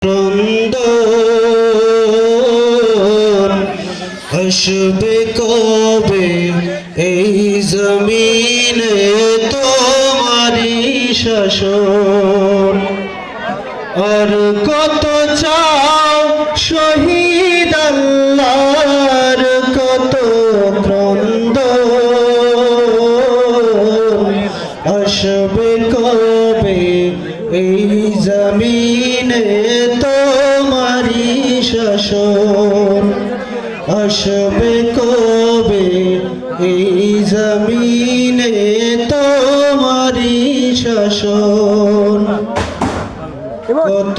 রন্দন আসবে কবে এই জমিনে তোমারি শাসন। আর কত চাও শহীদ আল্লাহর কত ক্রন্দন। আসবে কবে এই জমিনে তোমারি শাসন। আসবে কবে এই জমিনে তোমারি শাসন। কত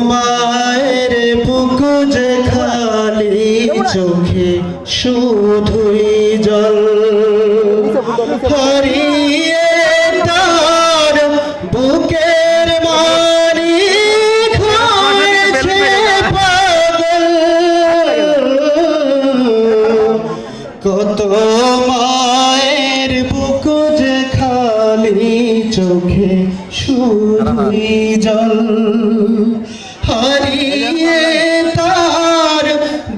মায়ের বুক যে খালি চোখে শুধুই জল। হারিয়ে তার বুকের মালিক হয়েছে পাগল। কত মায়ের বুক যে খালি চোখে শুধুই জল। হারিয়ে তার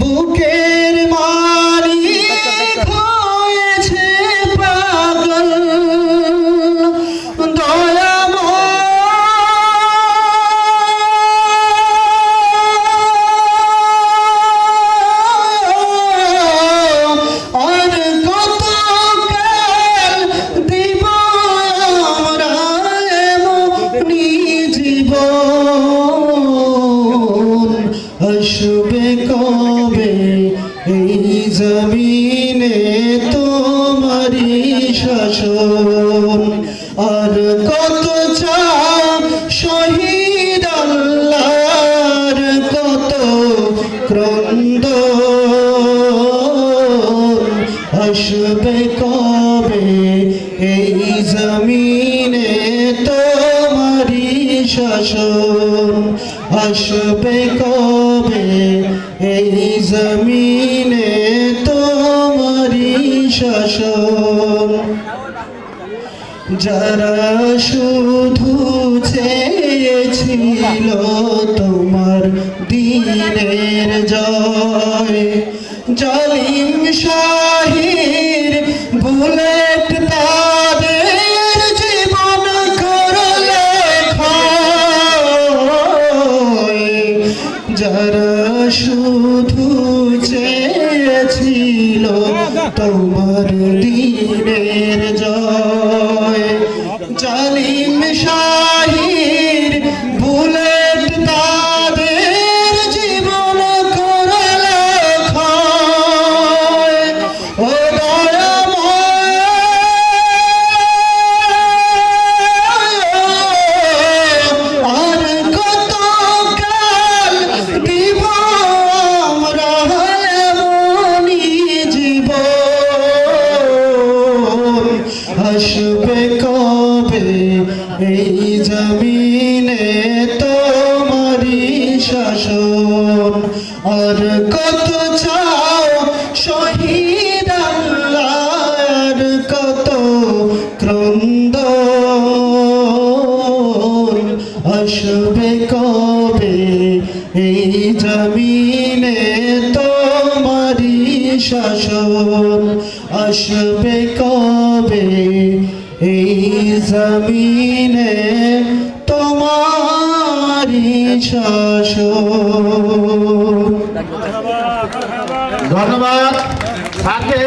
বুকের মালিক হয়েছে পাগল। আসবে কবে এই জমিনে তোমারি শাসন। আর কত চাও শহীদ আল্লাহর কত ক্রন্দন। আসবে কবে এই জমিনে তোমারি শাসন। আসবে কবে এই জমিনে তোমারি শাসন। যারা শুধু চেয়েছিল তোমার দিনের জয়। জালিম শাহির বুলেট তাদের জীবন করলে ক্ষয়। যারা শুধু চেয়েছিল তোমার দিনের জয়। জালিম শাহির বুলেট তাদের জীবন করলে ক্ষয়। ও দয়াময় আর কত কাল দিব আমরা এমনি জীবন। আসবে কবে এই জমিনে তোমারি শাসন। আর কত চাও শহীদ আল্লাহর কত ক্রন্দন। আসবে কবে এই জমিনে তোমারি শাসন। আসবে কবে এই জমিনে তোমারি শাসন। ধন্যবাদ স্যারকে।